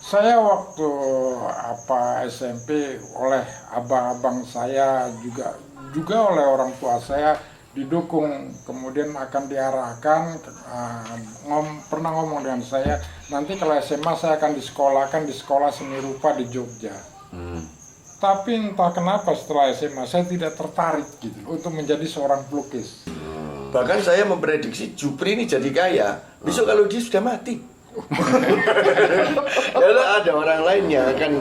Saya waktu SMP oleh abang-abang saya juga oleh orang tua saya didukung, kemudian akan diarahkan, pernah ngomong dengan saya, nanti kalau SMA saya akan disekolahkan di sekolah seni rupa di Jogja. Tapi entah kenapa setelah SMA saya tidak tertarik gitu untuk menjadi seorang pelukis. Bahkan saya memprediksi Jupri ini jadi kaya besok kalau dia sudah mati. Kalau ada orang lain yang akan,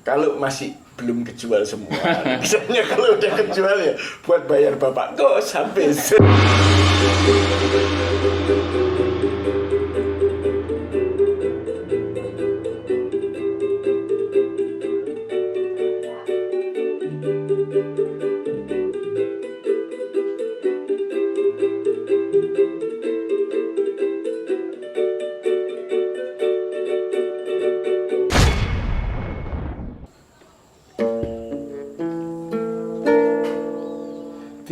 kalau masih belum kejual semua, misalnya kalau udah kejual ya buat bayar bapak kos habis.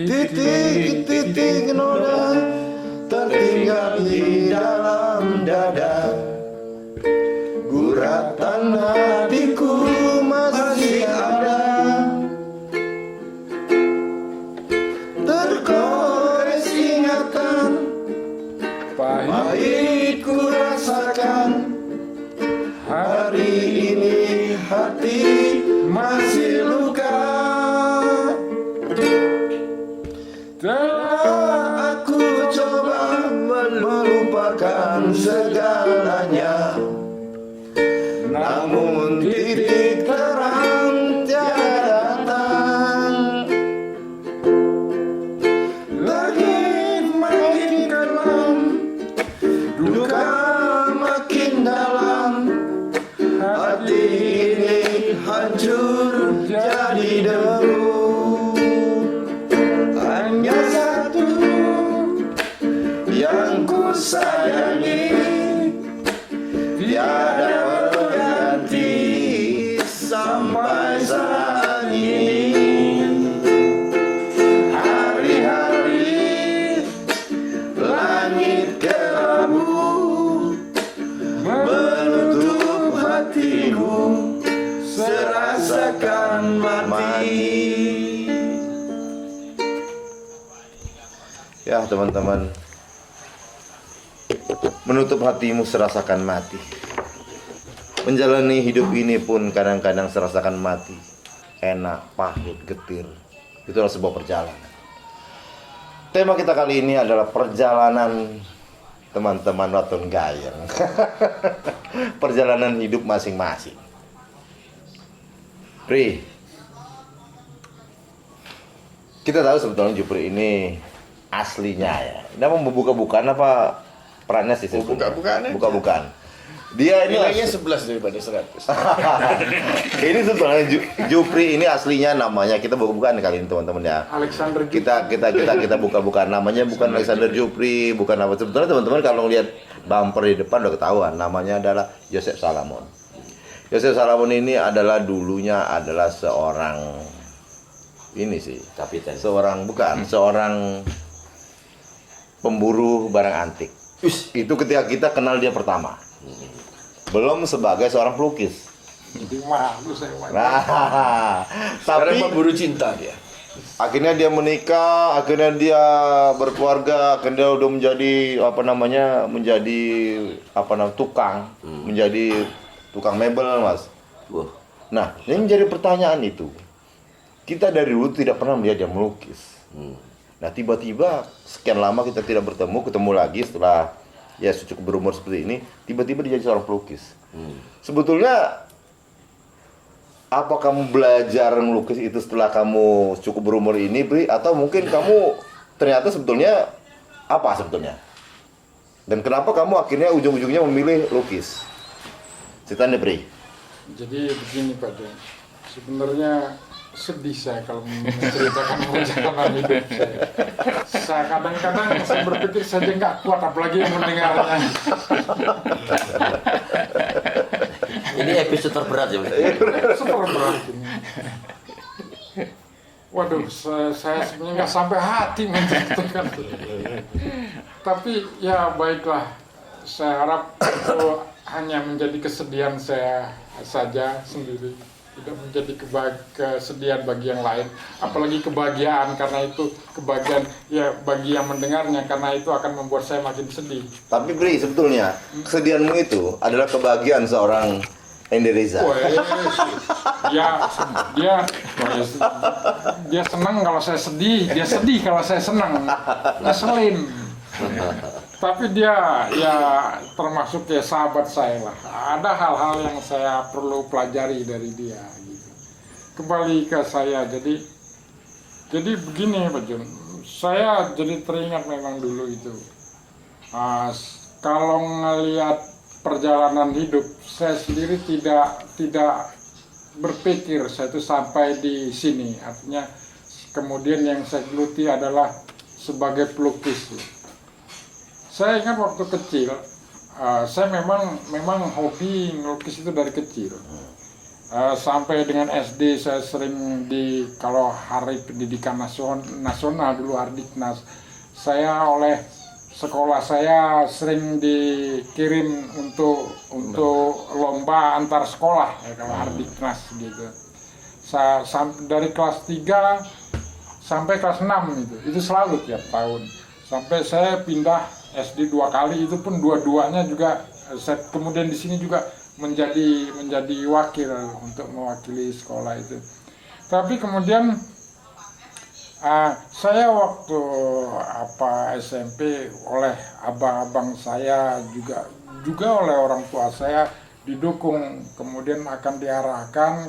Titik-titik noda tertinggal di dalam dada, guratan hatiku masih ada, tergores ingatan, pahit ku rasakan. Hari ini hati masih luka. Telah aku coba melupakan segalanya, namun titik terang tiada datang. Langit makin kelam, duka makin dalam, hati ini hancur jadi debu. Hanya satu yang ku sayangi, tiada berganti sampai saat ini. Hari-hari langit kelabu menutup hatiku, serasakan mati. Ya teman-teman, menutup hatimu serasakan mati. Menjalani hidup ini pun kadang-kadang serasakan mati. Enak, pahit, getir. Itulah sebuah perjalanan. Tema kita kali ini adalah perjalanan teman-teman Waton Gayeng. Perjalanan hidup masing-masing. Pri, kita tahu sebetulnya Jupri ini aslinya ya. Dia mau buka-bukaan apa perannya sih? Buka-bukaan. Dia ini nilainya 11 daripada 100. Ini sebetulnya Jupri ini aslinya namanya, kita buka-bukaan kali ini teman-teman ya. Alexander Jupri. Kita buka-bukaan, namanya bukan Alexander Jupri, bukan apa. Sebetulnya teman-teman kalau lihat bumper di depan udah ketahuan, namanya adalah Joseph Salamon. Joseph Salamon ini adalah dulunya adalah seorang Kapitan. seorang pemburu barang antik. Itu ketika kita kenal dia pertama. Belum sebagai seorang pelukis. Jadi malu saya. Nah, Sekarang tapi pemburu cinta dia. akhirnya dia menikah, akhirnya dia berkeluarga, akhirnya udah menjadi tukang, menjadi tukang mebel, Mas. Wah. Nah, yang menjadi pertanyaan itu, kita dari dulu tidak pernah melihat dia melukis. Nah, tiba-tiba sekian lama kita tidak ketemu lagi setelah ya cukup berumur seperti ini, tiba-tiba dia jadi seorang pelukis. Sebetulnya apa kamu belajar melukis itu setelah kamu cukup berumur ini, Bri? Atau mungkin kamu ternyata sebetulnya apa sebetulnya? Dan kenapa kamu akhirnya ujung-ujungnya memilih lukis? Ceritanya, Bri. Jadi begini Pak Den, sebenarnya sedih saya kalau menceritakan perjalanan hidup saya. Saya kadang-kadang saya berpikir saja nggak kuat, apalagi mendengarnya. Ini episode terberat ya, Mas? Super berat ini. Waduh, saya sebenarnya nggak sampai hati menceritakan. Tapi ya baiklah, saya harap itu hanya menjadi kesedihan saya saja sendiri, tidak menjadi kesedihan bagi yang lain, apalagi kebahagiaan, karena itu kebahagiaan ya bagi yang mendengarnya, karena itu akan membuat saya makin sedih. Tapi Pri, sebetulnya kesedihanmu itu adalah kebahagiaan seorang Hendy Reza. Wes, dia senang kalau saya sedih, dia sedih kalau saya senang, ngeselin. Tapi dia ya termasuk ya sahabat saya lah. Ada hal-hal yang saya perlu pelajari dari dia gitu. Kembali ke saya, jadi begini Pak Jun, saya jadi teringat memang dulu itu. Kalau ngelihat perjalanan hidup, saya sendiri tidak berpikir saya itu sampai di sini. Artinya kemudian yang saya geluti adalah sebagai pelukis. Saya ingat waktu kecil, saya memang hobi melukis itu dari kecil. Sampai dengan SD saya sering kalau hari pendidikan nasional dulu Hardiknas, saya oleh sekolah saya sering dikirim untuk lomba antar sekolah ya, kalau Hardiknas gitu. Dari kelas 3 sampai kelas 6 itu selalu tiap tahun. Sampai saya pindah SD 2 kali, itu pun dua-duanya juga saya kemudian di sini juga menjadi wakil untuk mewakili sekolah itu. Tapi kemudian saya waktu SMP oleh abang-abang saya juga oleh orang tua saya didukung, kemudian akan diarahkan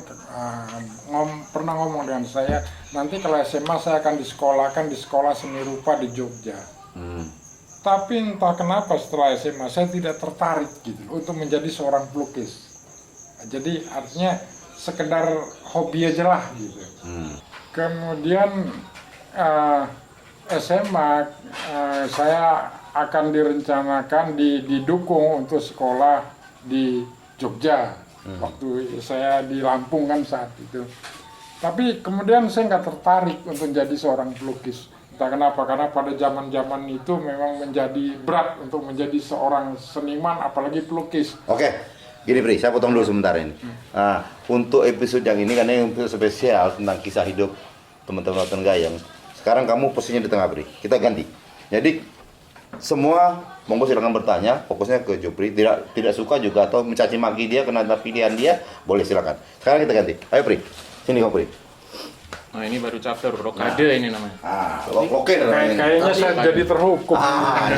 pernah ngomong dengan saya, nanti kalau SMA saya akan disekolahkan di sekolah seni rupa di Jogja. Tapi entah kenapa setelah SMA saya tidak tertarik gitu untuk menjadi seorang pelukis. Jadi artinya sekedar hobi aja lah gitu. Kemudian SMA saya akan direncanakan didukung untuk sekolah di Jogja. Waktu saya di Lampung kan saat itu. Tapi kemudian saya nggak tertarik untuk menjadi seorang pelukis. Entah kenapa, karena pada zaman-zaman itu memang menjadi berat untuk menjadi seorang seniman, apalagi pelukis. Oke, gini Pri, saya potong dulu sebentar ini. Untuk episode yang ini, karena yang episode spesial tentang kisah hidup teman-teman Lautan Gayam, sekarang kamu posisinya di tengah Pri, kita ganti. Jadi, semua monggo silakan bertanya, fokusnya ke Jupri, tidak suka juga atau mencaci maki dia karena pilihan dia, boleh silakan. Sekarang kita ganti, ayo Pri, sini kamu Pri. Nah ini baru chapter rokade ini namanya. Oke. Kayaknya saya jadi terhukum.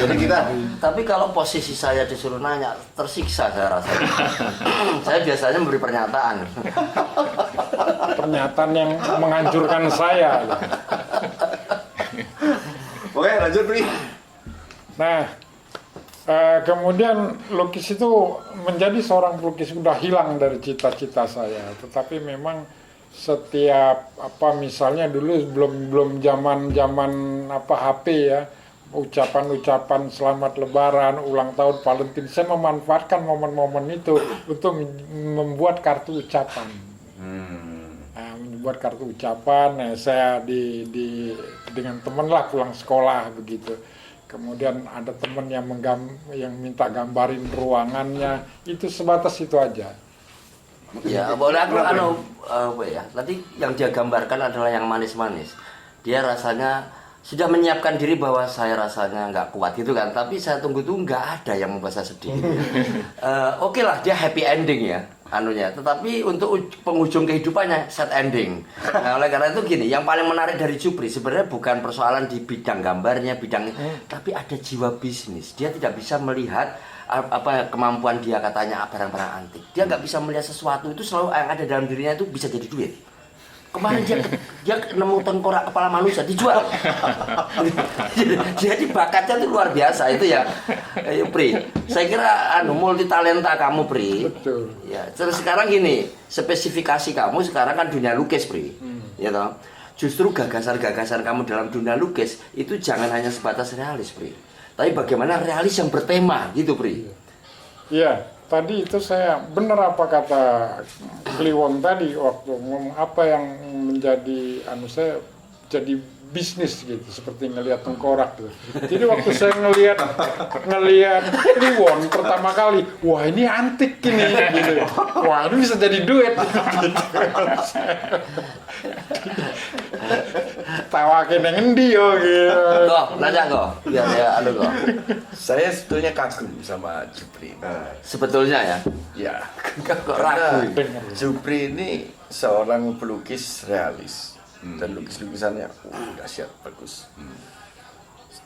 Jadi kita. Tapi kalau posisi saya disuruh nanya, tersiksa saya rasa. Saya biasanya memberi pernyataan. Pernyataan yang menghancurkan saya. Oke, lanjut Pri. Nah, kemudian lukis itu menjadi seorang pelukis udah hilang dari cita-cita saya. Tetapi memang setiap misalnya dulu belum zaman HP ya, ucapan selamat Lebaran, ulang tahun, Valentine, saya memanfaatkan momen-momen itu untuk membuat kartu ucapan. Membuat kartu ucapan, saya dengan teman lah pulang sekolah begitu. Kemudian ada teman yang minta gambarin ruangannya, itu sebatas itu aja. Ya, boleh aku tadi yang dia gambarkan adalah yang manis-manis. Dia rasanya sudah menyiapkan diri bahwa saya rasanya nggak kuat gitu kan. Tapi saya tunggu nggak ada yang membuat saya sedih. Oke lah, dia happy ending ya, Tetapi untuk penghujung kehidupannya sad ending. Nah, oleh karena itu gini, yang paling menarik dari Jupri sebenarnya bukan persoalan di bidang gambarnya, tapi ada jiwa bisnis. Dia tidak bisa melihat kemampuan dia katanya barang-barang antik. Dia nggak bisa melihat sesuatu itu selalu yang ada dalam dirinya itu bisa jadi duit. Kemarin dia nemu tengkorak kepala manusia dijual. Jadi bakatnya itu luar biasa itu ya. Ayo Pri, saya kira multi talenta kamu Pri. Betul. Ya, terus sekarang gini, spesifikasi kamu sekarang kan dunia lukis Pri. Ya toh. Justru gagasan-gagasan kamu dalam dunia lukis itu jangan hanya sebatas realis Pri. Tapi bagaimana realis yang bertema gitu Pri? Iya, tadi itu saya benar apa kata Kliwon tadi waktu ngomong apa yang menjadi saya jadi bisnis gitu, seperti ngelihat tengkorak gitu. Jadi waktu saya ngelihat kliwon pertama kali, wah ini antik ini gitu. Wah ini bisa jadi duit. Tawakin yang endi yo gitu. Kok, nanya kok. Biar ya kok. Saya sebetulnya kagum sama Jupri. Sebetulnya ya. Ya, Kok karena ragu? Jupri ini seorang pelukis realis dan lukis-lukisannya dahsyat bagus.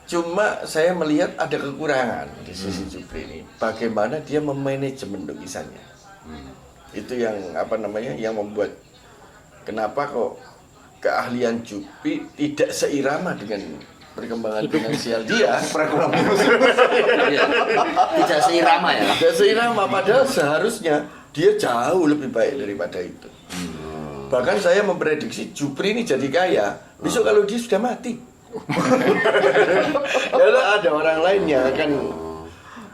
Cuma saya melihat ada kekurangan di sisi Jupri ini. Bagaimana dia memanajemen lukisannya. Itu yang yang membuat kenapa kok keahlian Jupri tidak seirama dengan perkembangan finansial dia. Iya. Tidak seirama ya. Tidak seirama, padahal seharusnya dia jauh lebih baik daripada itu. Bahkan saya memprediksi Jupri ini jadi kaya besok kalau dia sudah mati. Kalau ada orang lain yang akan,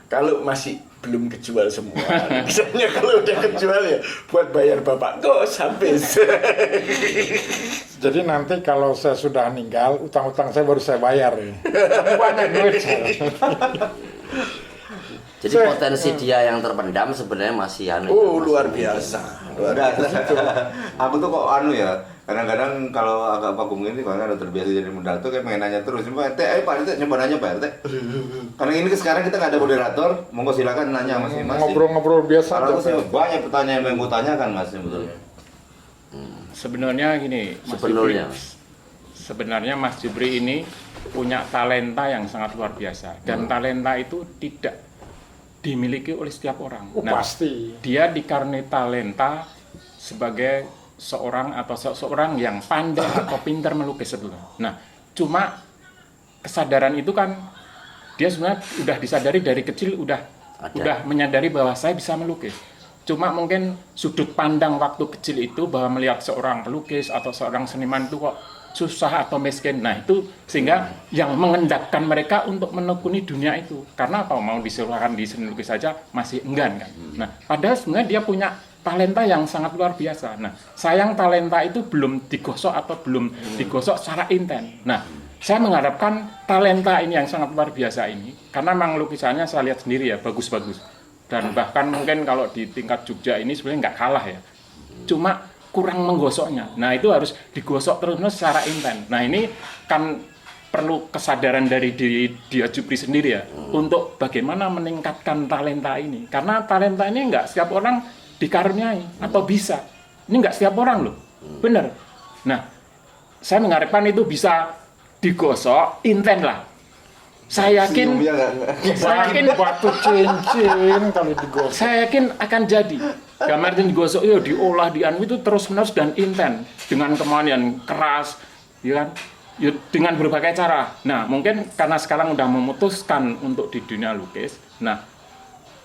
kalau masih belum kejual semua, misalnya kalau udah kejual ya buat bayar bapak kos habis. Jadi nanti kalau saya sudah meninggal, utang-utang saya baru saya bayar ya. Banyak duit saya. Jadi potensi dia yang terpendam sebenarnya masih Oh luar biasa. Aku tuh kok ya, kadang-kadang kalau agak vakum ini karena udah terbiasa jadi moderator kayak pengen nanya terus. Pak RT, coba nanya Pak RT. Karena ini sekarang kita nggak ada moderator, monggo silakan nanya masing-masing. Ngobrol-ngobrol biasa Kalau aja. sih banyak pertanyaan yang gue tanyakan Mas sebetulnya. Sebenarnya gini, Mas Sebenarnya. Jupri. Sebenarnya Mas Jupri ini punya talenta yang sangat luar biasa dan talenta itu tidak dimiliki oleh setiap orang. Pasti. Dia dikaruniai talenta sebagai seorang atau seseorang yang pandai atau pintar melukis sebetulnya. Nah, cuma kesadaran itu kan dia sebenarnya udah disadari dari kecil udah menyadari bahwa saya bisa melukis. Cuma mungkin sudut pandang waktu kecil itu bahwa melihat seorang pelukis atau seorang seniman itu kok susah atau miskin. Nah itu sehingga yang mengendapkan mereka untuk menekuni dunia itu. Karena apa? Mau disuruhkan di seni lukis saja masih enggan kan. Nah padahal sebenarnya dia punya talenta yang sangat luar biasa. Nah sayang talenta itu belum digosok atau belum digosok secara intens. Nah saya mengharapkan talenta ini yang sangat luar biasa ini, karena memang lukisannya saya lihat sendiri ya bagus-bagus. Dan bahkan mungkin kalau di tingkat Jogja ini sebenarnya nggak kalah ya. Cuma kurang menggosoknya. Nah itu harus digosok terus secara intens. Nah ini kan perlu kesadaran dari dia Jupri sendiri ya untuk bagaimana meningkatkan talenta ini. Karena talenta ini nggak setiap orang dikaruniai atau bisa. Ini nggak setiap orang loh, bener. Nah saya mengharapkan itu bisa digosok intens lah. Saya yakin Batu cincin kalau digosok. saya yakin akan jadi. Gambar yang digosok ya diolah itu terus menerus dan intens dengan kemauan yang keras, ya kan? Ya, dengan berbagai cara. Nah mungkin karena sekarang udah memutuskan untuk di dunia lukis, nah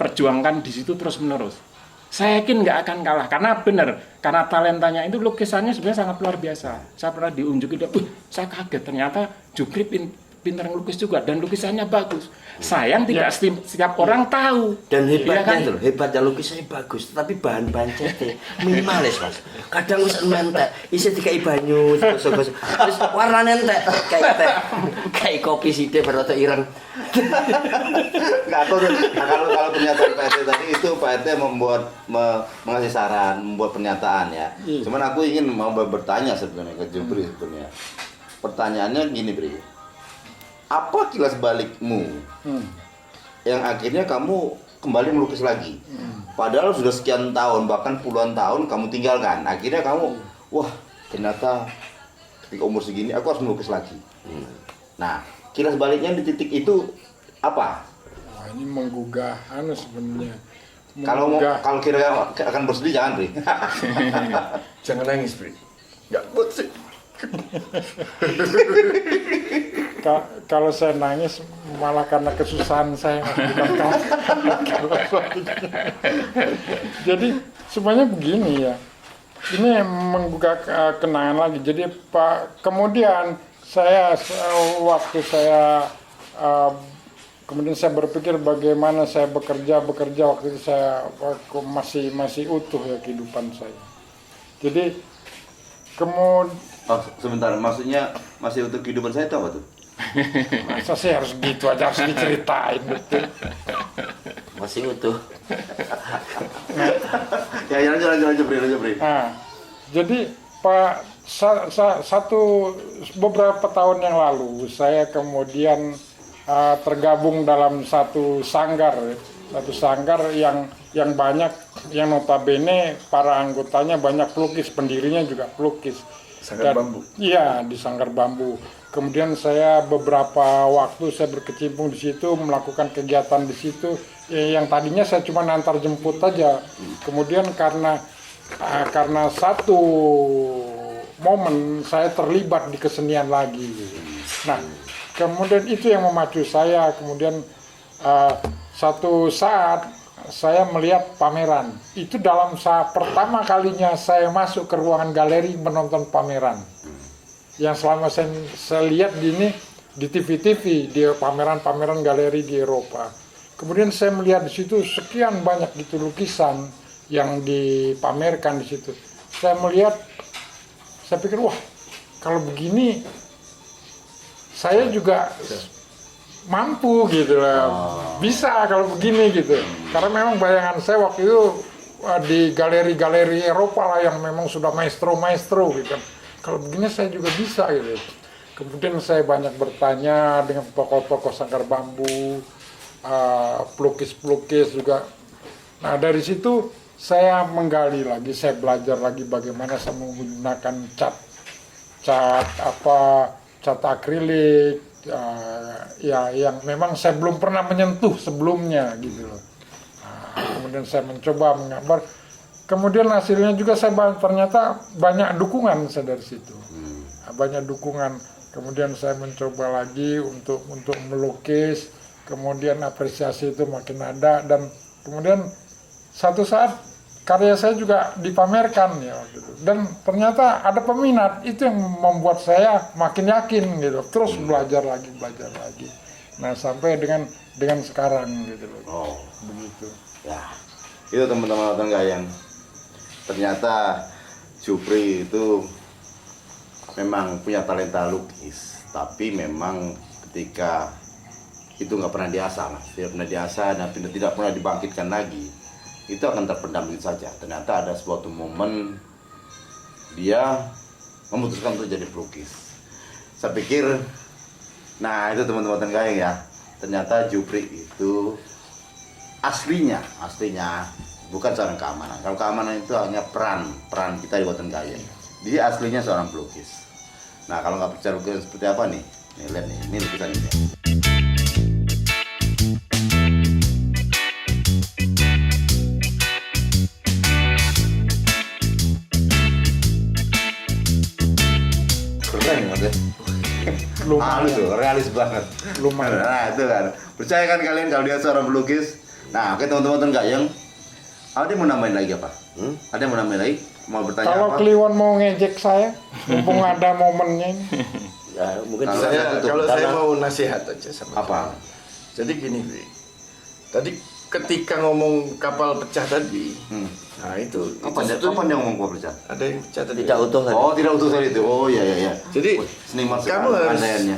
perjuangkan di situ terus menerus. Saya yakin nggak akan kalah karena benar, karena talentanya itu lukisannya sebenarnya sangat luar biasa. Saya pernah diunjukin, saya kaget ternyata Jupri pintar ngelukis juga dan lukisannya bagus. Sayang tidak setiap orang tahu. Dan hebatnya ya kan? itu, hebatnya lukisannya bagus, tapi bahan-bahan cetek minimalis mas. Kadang wis mentek, isi dikai banyu, gosok-gosok, terus warnanya entek, kayak kopi sithik berarti ireng. Nggak tahu. Nah, kalau pernyataan Pak RT tadi itu Pak RT mengasih saran, membuat pernyataan ya. Cuman aku ingin mau bertanya sebenarnya ke Jupri sebenarnya. Pertanyaannya gini Bri. Apa kilas balikmu yang akhirnya kamu kembali melukis lagi? Padahal sudah sekian tahun, bahkan puluhan tahun kamu tinggalkan. Akhirnya kamu, wah ternyata ketika umur segini aku harus melukis lagi. Nah, kilas baliknya di titik itu apa? Wah, ini menggugah sebenarnya. Kalau kira akan bersedih jangan Bri. Jangan nangis, Bri. Nggak buat sih. Kalau saya nangis malah karena kesusahan saya, bukan jadi sebenarnya begini ya, ini menggugah kenangan lagi. Jadi Pak, kemudian saya waktu saya kemudian saya berpikir bagaimana saya bekerja waktu itu saya masih utuh ya kehidupan saya. Jadi Oh, sebentar, maksudnya masih untuk kehidupan saya itu apa tuh? Masa sih harus gitu aja, harus diceritain betul. Masih utuh. Ya, lanjut, Bri. Nah, jadi Pak, beberapa tahun yang lalu saya kemudian tergabung dalam satu sanggar yang banyak, yang notabene para anggotanya banyak pelukis, pendirinya juga pelukis. Sanggar Bambu. Iya, di Sanggar Bambu. Kemudian saya beberapa waktu saya berkecimpung di situ, melakukan kegiatan di situ. Yang tadinya saya cuma antar jemput aja. Kemudian karena satu momen saya terlibat di kesenian lagi. Nah, kemudian itu yang memacu saya. Kemudian satu saat saya melihat pameran. Itu dalam saat pertama kalinya saya masuk ke ruangan galeri menonton pameran. Yang selama saya lihat di TV-TV, di pameran-pameran galeri di Eropa. Kemudian saya melihat di situ sekian banyak gitu lukisan yang dipamerkan di situ. Saya melihat, saya pikir wah kalau begini saya juga mampu gitu lah, bisa kalau begini gitu. Karena memang bayangan saya waktu itu di galeri-galeri Eropa lah yang memang sudah maestro gitu. Kalau begini saya juga bisa gitu. Kemudian saya banyak bertanya dengan tokoh-tokoh Sanggar Bambu, pelukis-pelukis juga. Nah dari situ saya menggali lagi, saya belajar lagi bagaimana saya menggunakan cat akrilik, ya yang memang saya belum pernah menyentuh sebelumnya gitu loh. Kemudian saya mencoba menggambar. Kemudian hasilnya juga saya ternyata banyak dukungan saya dari situ. Banyak dukungan. Kemudian saya mencoba lagi untuk melukis. Kemudian apresiasi itu makin ada, dan kemudian satu saat karya saya juga dipamerkan ya gitu. Dan ternyata ada peminat. Itu yang membuat saya makin yakin gitu. Terus belajar lagi. Nah, sampai dengan sekarang gitu loh. Oh, Begitu. ya. Itu teman-teman nonton gayeng. Ternyata Jupri itu memang punya talenta lukis, tapi memang ketika itu nggak pernah diasah, dan tidak pernah dibangkitkan lagi, itu akan terpendam begitu saja. Ternyata ada suatu momen dia memutuskan untuk jadi pelukis. Saya pikir, nah itu teman-teman gayeng ya, ternyata Jupri itu aslinya bukan seorang keamanan. Kalau keamanan itu hanya peran kita di Boten Gayeng. Dia aslinya seorang pelukis. Nah, kalau nggak percaya lukisan seperti apa nih? Nih, lihat nih, ini lukisan ini. Keren banget. Lumayan. Tuh, realis banget. Lumayan. Nah, itu kan. Percaya kan kalian kalau dia seorang pelukis? Nah, oke teman-teman Gayeng. Ada yang mau nambahin lagi apa? Ada yang mau nambahin lagi? Mau bertanya Kalau apa? Kliwon mau ngejek saya, mumpung ada momennya ini. Ya, mungkin Kalau saya mau nasihat aja sama Apa? Jadi gini, Bri. Tadi ketika ngomong kapal pecah tadi, nah itu Kapan dia ngomong gua percaya? ada yang pecah tadi. tidak utuh tadi. Oh, tidak utuh tadi itu. Oh, iya. Jadi Seniman kamu sekali harus andaiannya.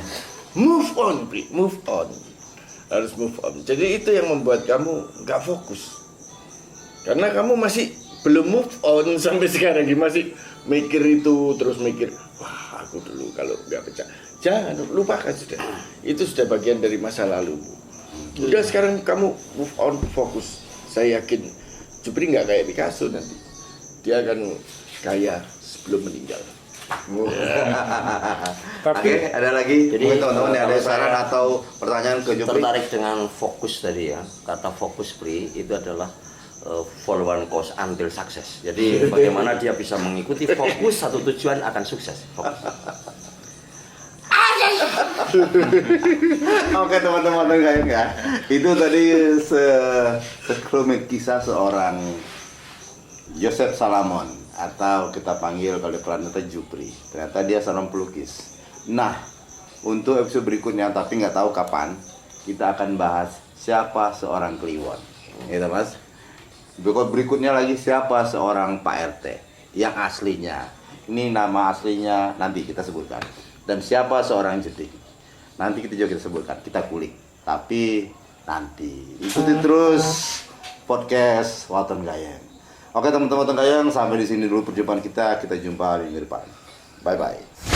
move on, Bri. Move on. Harus move on. Jadi itu yang membuat kamu nggak fokus. Karena kamu masih belum move on sampai sekarang, masih mikir itu, terus mikir, wah aku dulu kalau nggak pecah. Jangan, lupakan sudah. Itu sudah bagian dari masa lalu. Udah sekarang kamu move on, fokus. Saya yakin Jupri nggak kayak Picasso nanti. Dia akan kaya sebelum meninggal. Tapi Oke, ada lagi? Jadi, Mungkin teman-teman ada kalau saran saya atau pertanyaan ke Jupri? tertarik dengan fokus tadi ya, kata fokus Pri itu adalah follow one course until success. Jadi bagaimana dia bisa mengikuti fokus satu tujuan akan sukses. Fokus. Oke teman-teman Gayeng ya. Itu tadi sekelumit kisah seorang Joseph Salamon, atau kita panggil kalau di Planeta Jupri. Ternyata dia seorang pelukis. Nah, untuk episode berikutnya, tapi nggak tahu kapan, kita akan bahas siapa seorang Kliwon. Gitu Mas. Berikutnya lagi siapa seorang Pak RT yang aslinya, Ini nama aslinya nanti kita sebutkan. Dan siapa seorang Jeding? Nanti kita juga kita sebutkan, kita kulik. Tapi nanti ikuti terus podcast Waton Gayeng. Oke teman-teman Waton Gayeng, sampai di sini dulu perjumpaan kita. Kita jumpa di minggu depan. Bye bye.